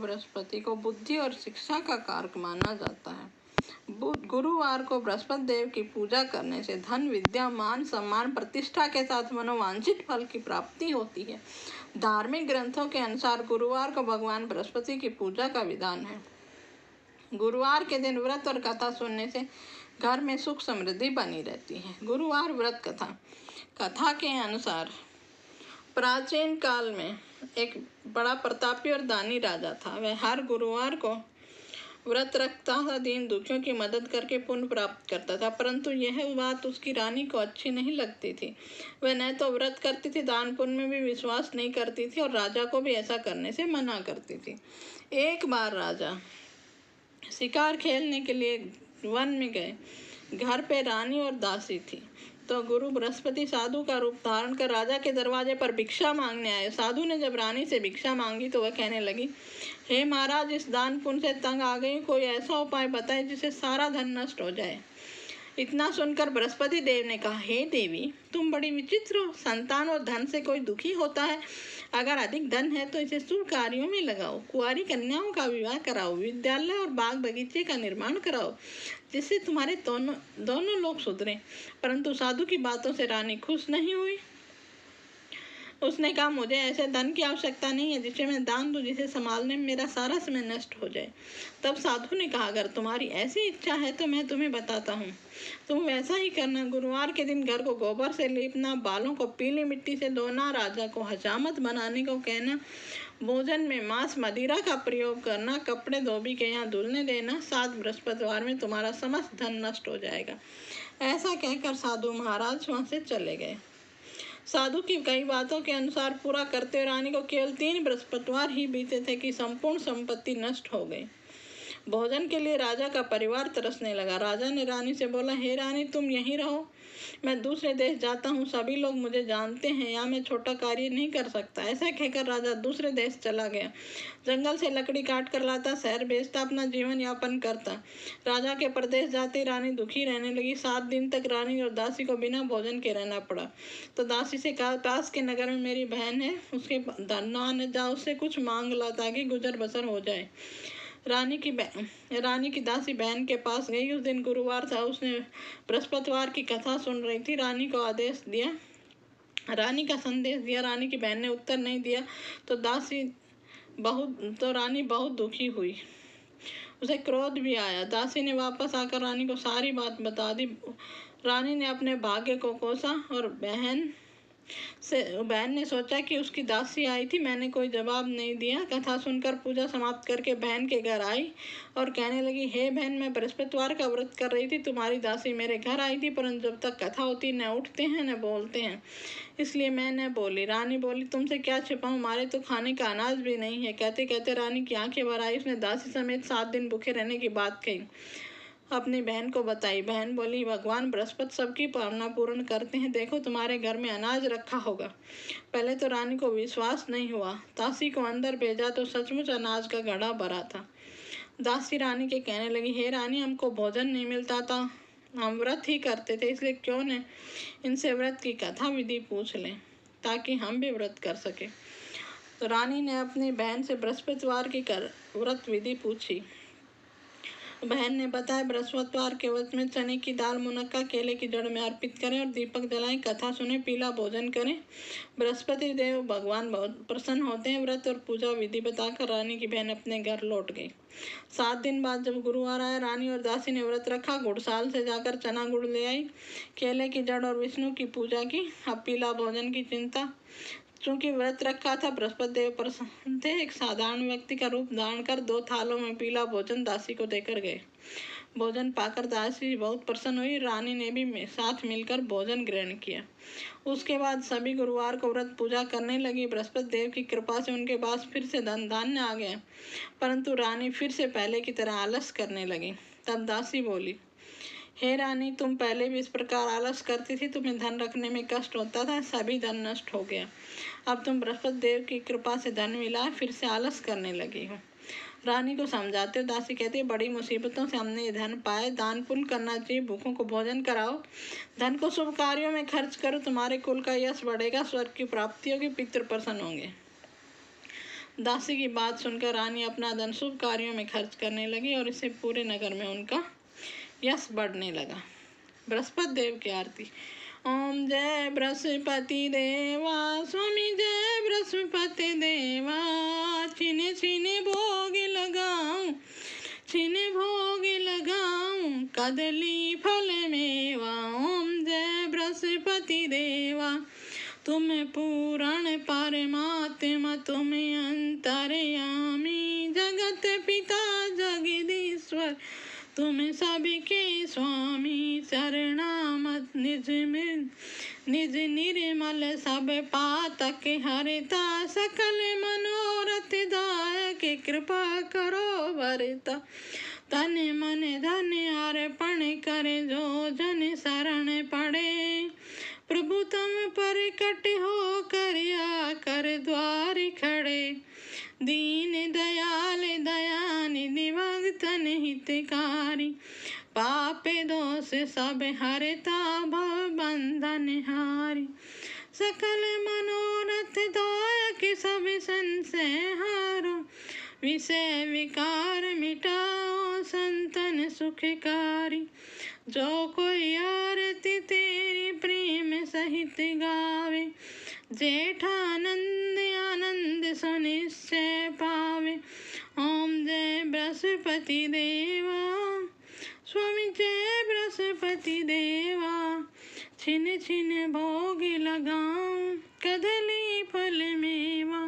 बृहस्पति को बुद्धि और शिक्षा का कारक माना जाता है। गुरुवार को बृहस्पति देव की पूजा करने से धन, विद्या, मान, सम्मान, प्रतिष्ठा के साथ मनोवांछित फल की प्राप्ति होती है। धार्मिक ग्रंथों के अनुसार गुरुवार को भगवान बृहस्पति की पूजा का विधान है। गुरुवार के दिन व्रत और कथा सुनने से घर में सुख समृद्धि बनी रहती है। गुरुवार व्रत कथा के अनुसार प्राचीन काल में एक बड़ा प्रतापी और दानी राजा था। वह हर गुरुवार को व्रत रखता था, दीन दुखियों की मदद करके पुण्य प्राप्त करता था। परंतु यह बात उसकी रानी को अच्छी नहीं लगती थी। वह न तो व्रत करती थी, दान पुण्य में भी विश्वास नहीं करती थी और राजा को भी ऐसा करने से मना करती थी। एक बार राजा शिकार खेलने के लिए वन में गए। घर पे रानी और दासी थी। तो गुरु बृहस्पति साधु का रूप धारण कर राजा के दरवाजे पर भिक्षा मांगने आए। साधु ने जब रानी से भिक्षा मांगी तो वह कहने लगी, हे महाराज, इस दान पुण्य से तंग आ गई, कोई ऐसा उपाय बताए जिससे सारा धन नष्ट हो जाए। इतना सुनकर बृहस्पति देव ने कहा, हे देवी, तुम बड़ी विचित्र हो। संतान और धन से कोई दुखी होता है? अगर अधिक धन है तो इसे शुभ कार्यों में लगाओ। कुंवारी कन्याओं का विवाह कराओ, विद्यालय और बाग बगीचे का निर्माण कराओ, जिससे तुम्हारे दोनों लोग सुधरे। परंतु साधु की बातों से रानी खुश नहीं हुई। उसने कहा, मुझे ऐसे धन की आवश्यकता नहीं है जिसे मैं दान दूं, जिसे संभालने में मेरा सारा समय नष्ट हो जाए। तब साधु ने कहा, अगर तुम्हारी ऐसी इच्छा है तो मैं तुम्हें बताता हूँ, तुम वैसा ही करना। गुरुवार के दिन घर को गोबर से लीपना, बालों को पीली मिट्टी से धोना, राजा को हजामत बनाने को कहना, भोजन में मांस मदिरा का प्रयोग करना, कपड़े धोबी के यहाँ धुलने देना। 7 बृहस्पतिवार में तुम्हारा समस्त धन नष्ट हो जाएगा। ऐसा कहकर साधु महाराज वहाँ से चले गए। साधु की कई बातों के अनुसार पूरा करते हुए रानी को केवल 3 बृहस्पतिवार ही बीते थे कि संपूर्ण संपत्ति नष्ट हो गई। भोजन के लिए राजा का परिवार तरसने लगा। राजा ने रानी से बोला, हे रानी, तुम यहीं रहो, मैं दूसरे देश जाता हूँ। सभी लोग मुझे जानते हैं, यहाँ मैं छोटा कार्य नहीं कर सकता। ऐसा कहकर राजा दूसरे देश चला गया। जंगल से लकड़ी काट कर लाता, शहर बेचता, अपना जीवन यापन करता। राजा के प्रदेश जाते रानी दुखी रहने लगी। 7 दिन तक रानी और दासी को बिना भोजन के रहना पड़ा। तो दासी से कहा, पास के नगर में मेरी बहन है, उसके धनवान जाओ, उससे कुछ मांग ला ताकि गुजर बसर हो जाए। रानी की दासी बहन के पास गई। उस दिन गुरुवार था। उसने बृहस्पतिवार की कथा सुन रही थी। रानी का संदेश दिया। रानी की बहन ने उत्तर नहीं दिया तो रानी बहुत दुखी हुई। उसे क्रोध भी आया। दासी ने वापस आकर रानी को सारी बात बता दी। रानी ने अपने भाग्य को कोसा और बहन ने सोचा कि उसकी दासी आई थी, मैंने कोई जवाब नहीं दिया। कथा सुनकर पूजा समाप्त करके बहन के घर आई और कहने लगी, हे बहन, मैं बृहस्पतिवार का व्रत कर रही थी, तुम्हारी दासी मेरे घर आई थी, परंतु जब तक कथा होती न उठते हैं न बोलते हैं, इसलिए मैं न बोली। रानी बोली, तुमसे क्या छिपाऊं, हमारे तो खाने का अनाज भी नहीं है। कहते कहते रानी की आंखें भर आई। उसने दासी समेत 7 दिन भूखे रहने की बात कही, अपनी बहन को बताई। बहन बोली, भगवान बृहस्पति सबकी कामना पूर्ण करते हैं, देखो तुम्हारे घर में अनाज रखा होगा। पहले तो रानी को विश्वास नहीं हुआ। दासी को अंदर भेजा तो सचमुच अनाज का घड़ा भरा था। दासी रानी के कहने लगी, हे रानी, हमको भोजन नहीं मिलता था, हम व्रत ही करते थे, इसलिए क्यों न इनसे व्रत की कथा विधि पूछ लें ताकि हम भी व्रत कर सके। तो रानी ने अपनी बहन से बृहस्पतिवार की व्रत विधि पूछी। बहन ने बताया, बृहस्पतिवार के व्रत में चने की दाल, मुनक्का, केले की जड़ में अर्पित करें और दीपक जलाएं, कथा सुने, पीला भोजन करें। बृहस्पति देव भगवान बहुत प्रसन्न होते हैं। व्रत और पूजा विधि बताकर रानी की बहन अपने घर लौट गई। 7 दिन बाद जब गुरुवार आया, रानी और दासी ने व्रत रखा। गुड़साल से जाकर चना गुड़ ले आई, केले की जड़ और विष्णु की पूजा की। अब पीला भोजन की चिंता। चूंकि व्रत रखा था, बृहस्पति देव प्रसन्न थे। एक साधारण व्यक्ति का रूप धारण कर 2 थालों में पीला भोजन दासी को देकर गए। भोजन पाकर दासी बहुत प्रसन्न हुई। रानी ने भी साथ मिलकर भोजन ग्रहण किया। उसके बाद सभी गुरुवार को व्रत पूजा करने लगी। बृहस्पति देव की कृपा से उनके पास फिर से धन धान्य आ गया, परंतु रानी फिर से पहले की तरह आलस करने लगी। तब दासी बोली, हे रानी, तुम पहले भी इस प्रकार आलस करती थी, तुम्हें धन रखने में कष्ट होता था, सभी धन नष्ट हो गया। अब तुम बृहस्पति देव की कृपा से धन मिला, फिर से आलस करने लगी हो। रानी को समझाते हो दासी कहती है, बड़ी मुसीबतों से हमने ये धन पाए, दान पुण्य करना चाहिए, भूखों को भोजन कराओ, धन को शुभ कार्यों में खर्च करो, तुम्हारे कुल का यश बढ़ेगा, स्वर्ग की प्राप्ति होगी, पितृ प्रसन्न होंगे। दासी की बात सुनकर रानी अपना धन शुभ कार्यों में खर्च करने लगी और इससे पूरे नगर में उनका यश बढ़ने लगा। बृहस्पति देव की आरती। ओम जय बृहस्पति देवा, स्वामी जय बृहस्पति देवा, छिने छिने भोग लगाऊं, छिने भोग लगाऊं, कदली फल मेवा। ओम जय बृहस्पति देवा, तुम पूर्ण परमात्मा, तुम अंतर्यामी, जगत पिता जगदीश्वर, तुम सबके स्वामी। चरणामत निज निर्मल, सब पातक हरता, सकल मनोरथ दायक, कृपा करो भरता। तन मन धन अर्पण करे, जो जन शरण पड़े, प्रभु तुम पर कट हो कर आकर द्वार खड़े। दीन दयाल दयानिधि, भक्तन हितकारी, पाप दोष सब हरता, भव बंधन हारी। सकल मनोरथ दायक, सब संशय हारो, विषय विकार मिटाओ, संतन सुखकारी। जो कोई आरती तेरी प्रेम सहित गावे, जेठानंद आनंद सुनिश्चय पावे। ओम जय बृहस्पति देवा, स्वामी जय बृहस्पति देवा, छिन छिन भोग लगाऊं, कदली फल मेवा।